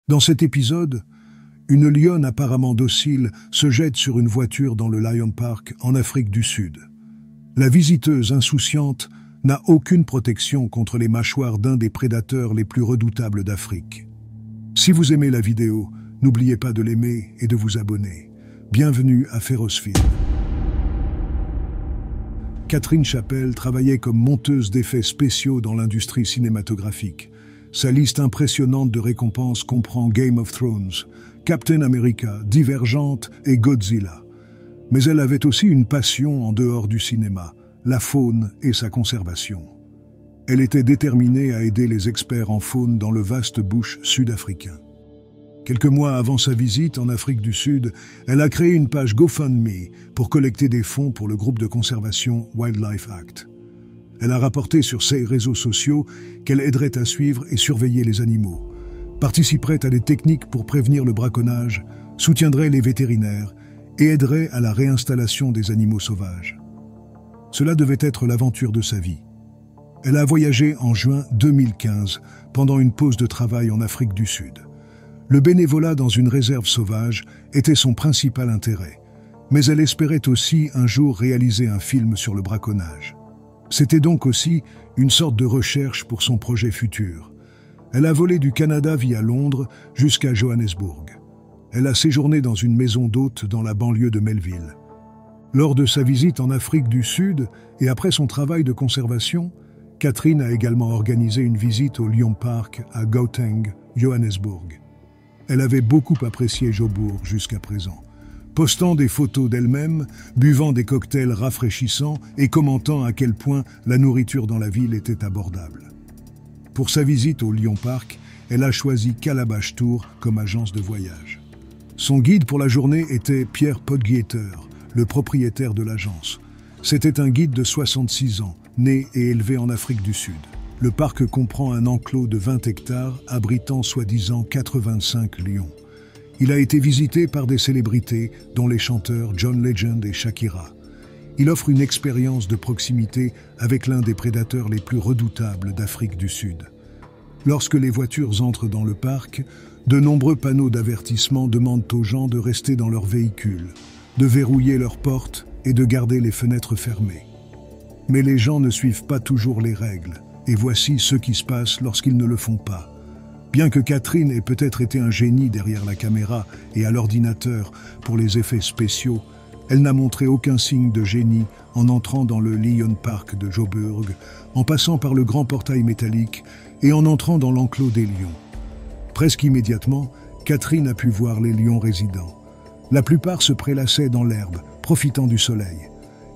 Dans cet épisode, une lionne apparemment docile se jette sur une voiture dans le Lion Park en Afrique du Sud. La visiteuse insouciante n'a aucune protection contre les mâchoires d'un des prédateurs les plus redoutables d'Afrique. Si vous aimez la vidéo, n'oubliez pas de l'aimer et de vous abonner. Bienvenue à Férocefilm. Catherine Chappell travaillait comme monteuse d'effets spéciaux dans l'industrie cinématographique. Sa liste impressionnante de récompenses comprend Game of Thrones, Captain America, Divergente et Godzilla. Mais elle avait aussi une passion en dehors du cinéma, la faune et sa conservation. Elle était déterminée à aider les experts en faune dans le vaste bush sud-africain. Quelques mois avant sa visite en Afrique du Sud, elle a créé une page GoFundMe pour collecter des fonds pour le groupe de conservation Wildlife Act. Elle a rapporté sur ses réseaux sociaux qu'elle aiderait à suivre et surveiller les animaux, participerait à des techniques pour prévenir le braconnage, soutiendrait les vétérinaires et aiderait à la réinstallation des animaux sauvages. Cela devait être l'aventure de sa vie. Elle a voyagé en juin 2015 pendant une pause de travail en Afrique du Sud. Le bénévolat dans une réserve sauvage était son principal intérêt, mais elle espérait aussi un jour réaliser un film sur le braconnage. C'était donc aussi une sorte de recherche pour son projet futur. Elle a volé du Canada via Londres jusqu'à Johannesburg. Elle a séjourné dans une maison d'hôte dans la banlieue de Melville. Lors de sa visite en Afrique du Sud et après son travail de conservation, Catherine a également organisé une visite au Lion Park à Gauteng, Johannesburg. Elle avait beaucoup apprécié Joburg jusqu'à présent, postant des photos d'elle-même, buvant des cocktails rafraîchissants et commentant à quel point la nourriture dans la ville était abordable. Pour sa visite au Lion Park, elle a choisi Calabash Tour comme agence de voyage. Son guide pour la journée était Pierre Podgieter, le propriétaire de l'agence. C'était un guide de 66 ans, né et élevé en Afrique du Sud. Le parc comprend un enclos de 20 hectares abritant soi-disant 85 lions. Il a été visité par des célébrités, dont les chanteurs John Legend et Shakira. Il offre une expérience de proximité avec l'un des prédateurs les plus redoutables d'Afrique du Sud. Lorsque les voitures entrent dans le parc, de nombreux panneaux d'avertissement demandent aux gens de rester dans leur véhicule, de verrouiller leurs portes et de garder les fenêtres fermées. Mais les gens ne suivent pas toujours les règles, et voici ce qui se passe lorsqu'ils ne le font pas. Bien que Catherine ait peut-être été un génie derrière la caméra et à l'ordinateur pour les effets spéciaux, elle n'a montré aucun signe de génie en entrant dans le Lion Park de Joburg, en passant par le grand portail métallique et en entrant dans l'enclos des lions. Presque immédiatement, Catherine a pu voir les lions résidents. La plupart se prélassaient dans l'herbe, profitant du soleil.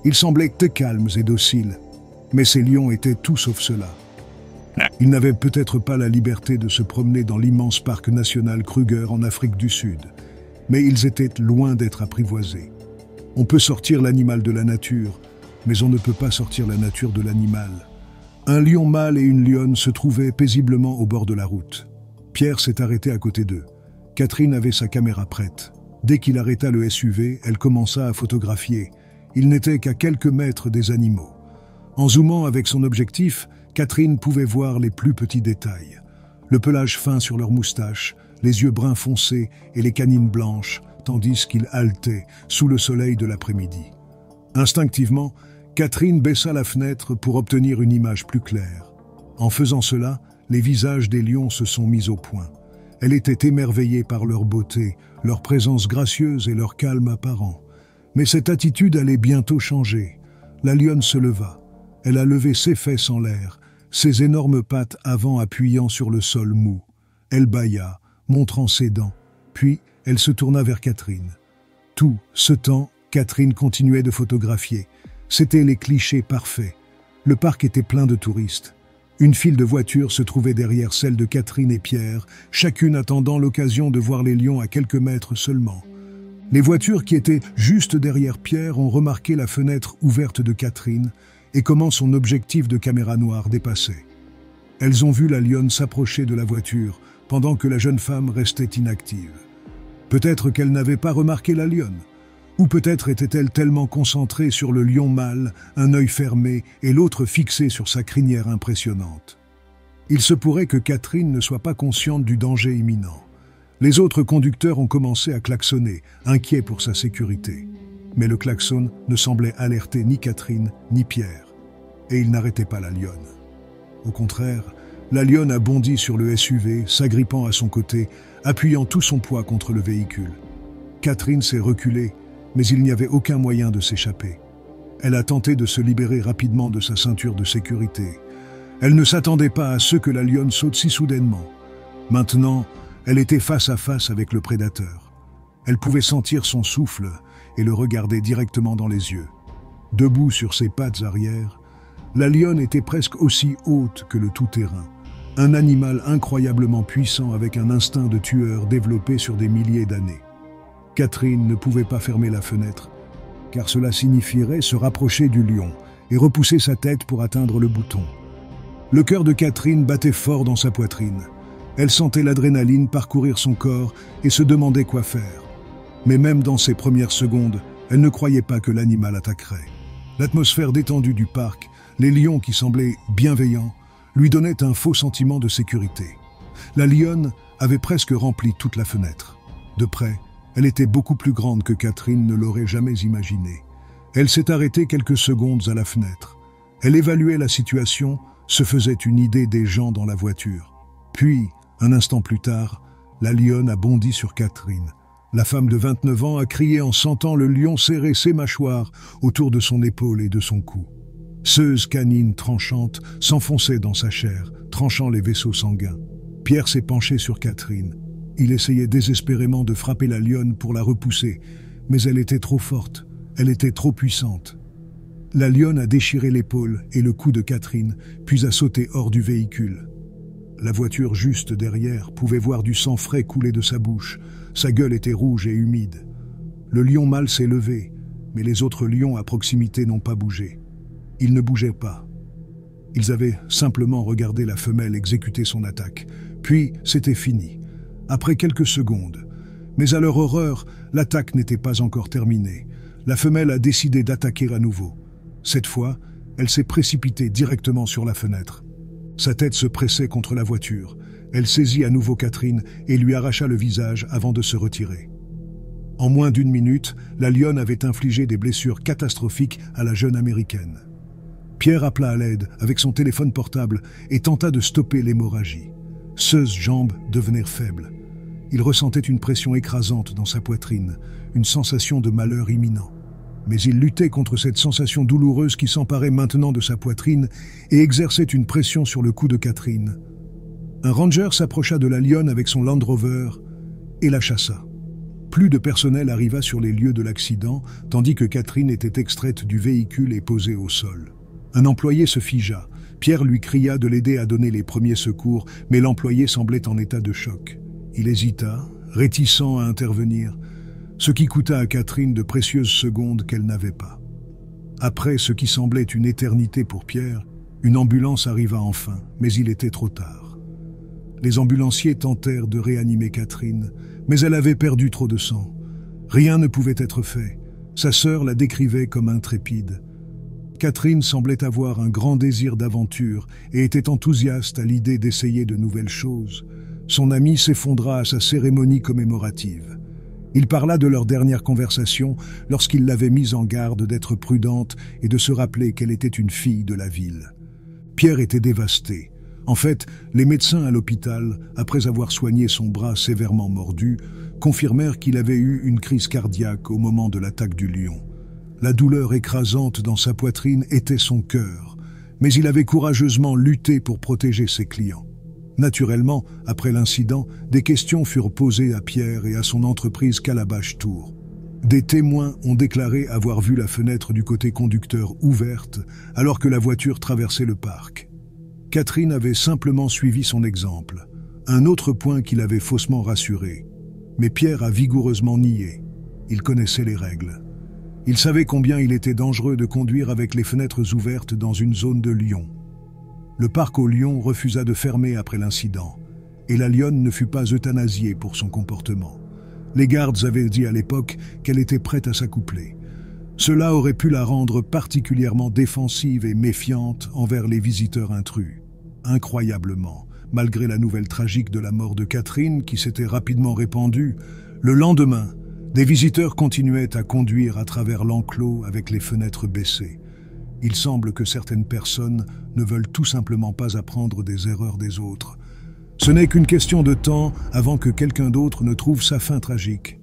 Ils semblaient très calmes et dociles, mais ces lions étaient tout sauf cela. Ils n'avaient peut-être pas la liberté de se promener dans l'immense parc national Kruger en Afrique du Sud, mais ils étaient loin d'être apprivoisés. On peut sortir l'animal de la nature, mais on ne peut pas sortir la nature de l'animal. Un lion mâle et une lionne se trouvaient paisiblement au bord de la route. Pierre s'est arrêté à côté d'eux. Catherine avait sa caméra prête. Dès qu'il arrêta le SUV, elle commença à photographier. Il n'était qu'à quelques mètres des animaux. En zoomant avec son objectif, Catherine pouvait voir les plus petits détails. Le pelage fin sur leurs moustaches, les yeux bruns foncés et les canines blanches, tandis qu'ils haletaient sous le soleil de l'après-midi. Instinctivement, Catherine baissa la fenêtre pour obtenir une image plus claire. En faisant cela, les visages des lions se sont mis au point. Elle était émerveillée par leur beauté, leur présence gracieuse et leur calme apparent. Mais cette attitude allait bientôt changer. La lionne se leva. Elle a levé ses fesses en l'air, ses énormes pattes avant appuyant sur le sol mou. Elle bâilla, montrant ses dents. Puis, elle se tourna vers Catherine. Tout ce temps, Catherine continuait de photographier. C'étaient les clichés parfaits. Le parc était plein de touristes. Une file de voitures se trouvait derrière celle de Catherine et Pierre, chacune attendant l'occasion de voir les lions à quelques mètres seulement. Les voitures qui étaient juste derrière Pierre ont remarqué la fenêtre ouverte de Catherine et comment son objectif de caméra noire dépassait. Elles ont vu la lionne s'approcher de la voiture pendant que la jeune femme restait inactive. Peut-être qu'elle n'avait pas remarqué la lionne, ou peut-être était-elle tellement concentrée sur le lion mâle, un œil fermé et l'autre fixé sur sa crinière impressionnante. Il se pourrait que Catherine ne soit pas consciente du danger imminent. Les autres conducteurs ont commencé à klaxonner, inquiets pour sa sécurité. Mais le klaxon ne semblait alerter ni Catherine ni Pierre. Et il n'arrêtait pas la lionne. Au contraire, la lionne a bondi sur le SUV, s'agrippant à son côté, appuyant tout son poids contre le véhicule. Catherine s'est reculée, mais il n'y avait aucun moyen de s'échapper. Elle a tenté de se libérer rapidement de sa ceinture de sécurité. Elle ne s'attendait pas à ce que la lionne saute si soudainement. Maintenant, elle était face à face avec le prédateur. Elle pouvait sentir son souffle et le regarder directement dans les yeux. Debout sur ses pattes arrière, la lionne était presque aussi haute que le tout-terrain. Un animal incroyablement puissant avec un instinct de tueur développé sur des milliers d'années. Catherine ne pouvait pas fermer la fenêtre, car cela signifierait se rapprocher du lion et repousser sa tête pour atteindre le bouton. Le cœur de Catherine battait fort dans sa poitrine. Elle sentait l'adrénaline parcourir son corps et se demandait quoi faire. Mais même dans ces premières secondes, elle ne croyait pas que l'animal attaquerait. L'atmosphère détendue du parc, les lions qui semblaient bienveillants, lui donnaient un faux sentiment de sécurité. La lionne avait presque rempli toute la fenêtre. De près, elle était beaucoup plus grande que Catherine ne l'aurait jamais imaginé. Elle s'est arrêtée quelques secondes à la fenêtre. Elle évaluait la situation, se faisait une idée des gens dans la voiture. Puis, un instant plus tard, la lionne a bondi sur Catherine. La femme de 29 ans a crié en sentant le lion serrer ses mâchoires autour de son épaule et de son cou. Seuses canines tranchantes s'enfonçaient dans sa chair, tranchant les vaisseaux sanguins. Pierre s'est penché sur Catherine. Il essayait désespérément de frapper la lionne pour la repousser, mais elle était trop forte, elle était trop puissante. La lionne a déchiré l'épaule et le cou de Catherine, puis a sauté hors du véhicule. La voiture juste derrière pouvait voir du sang frais couler de sa bouche. Sa gueule était rouge et humide. Le lion mâle s'est levé, mais les autres lions à proximité n'ont pas bougé. Ils ne bougeaient pas. Ils avaient simplement regardé la femelle exécuter son attaque. Puis, c'était fini. Après quelques secondes. Mais à leur horreur, l'attaque n'était pas encore terminée. La femelle a décidé d'attaquer à nouveau. Cette fois, elle s'est précipitée directement sur la fenêtre. Sa tête se pressait contre la voiture. Elle saisit à nouveau Catherine et lui arracha le visage avant de se retirer. En moins d'1 minute, la lionne avait infligé des blessures catastrophiques à la jeune Américaine. Pierre appela à l'aide avec son téléphone portable et tenta de stopper l'hémorragie. Ses jambes devenaient faibles. Il ressentait une pression écrasante dans sa poitrine, une sensation de malheur imminent. Mais il luttait contre cette sensation douloureuse qui s'emparait maintenant de sa poitrine et exerçait une pression sur le cou de Catherine. Un ranger s'approcha de la lionne avec son Land Rover et la chassa. Plus de personnel arriva sur les lieux de l'accident, tandis que Catherine était extraite du véhicule et posée au sol. Un employé se figea. Pierre lui cria de l'aider à donner les premiers secours, mais l'employé semblait en état de choc. Il hésita, réticent à intervenir, ce qui coûta à Catherine de précieuses secondes qu'elle n'avait pas. Après ce qui semblait une éternité pour Pierre, une ambulance arriva enfin, mais il était trop tard. Les ambulanciers tentèrent de réanimer Catherine, mais elle avait perdu trop de sang. Rien ne pouvait être fait. Sa sœur la décrivait comme intrépide. Catherine semblait avoir un grand désir d'aventure et était enthousiaste à l'idée d'essayer de nouvelles choses. Son ami s'effondra à sa cérémonie commémorative. Il parla de leur dernière conversation lorsqu'il l'avait mise en garde d'être prudente et de se rappeler qu'elle était une fille de la ville. Pierre était dévasté. En fait, les médecins à l'hôpital, après avoir soigné son bras sévèrement mordu, confirmèrent qu'il avait eu une crise cardiaque au moment de l'attaque du lion. La douleur écrasante dans sa poitrine était son cœur, mais il avait courageusement lutté pour protéger ses clients. Naturellement, après l'incident, des questions furent posées à Pierre et à son entreprise Calabash Tour. Des témoins ont déclaré avoir vu la fenêtre du côté conducteur ouverte alors que la voiture traversait le parc. Catherine avait simplement suivi son exemple, un autre point qui l'avait faussement rassuré. Mais Pierre a vigoureusement nié. Il connaissait les règles. Il savait combien il était dangereux de conduire avec les fenêtres ouvertes dans une zone de lions. Le parc aux lions refusa de fermer après l'incident, et la lionne ne fut pas euthanasiée pour son comportement. Les gardes avaient dit à l'époque qu'elle était prête à s'accoupler. Cela aurait pu la rendre particulièrement défensive et méfiante envers les visiteurs intrus. Incroyablement, malgré la nouvelle tragique de la mort de Catherine qui s'était rapidement répandue. Le lendemain, des visiteurs continuaient à conduire à travers l'enclos avec les fenêtres baissées. Il semble que certaines personnes ne veulent tout simplement pas apprendre des erreurs des autres. Ce n'est qu'une question de temps avant que quelqu'un d'autre ne trouve sa fin tragique.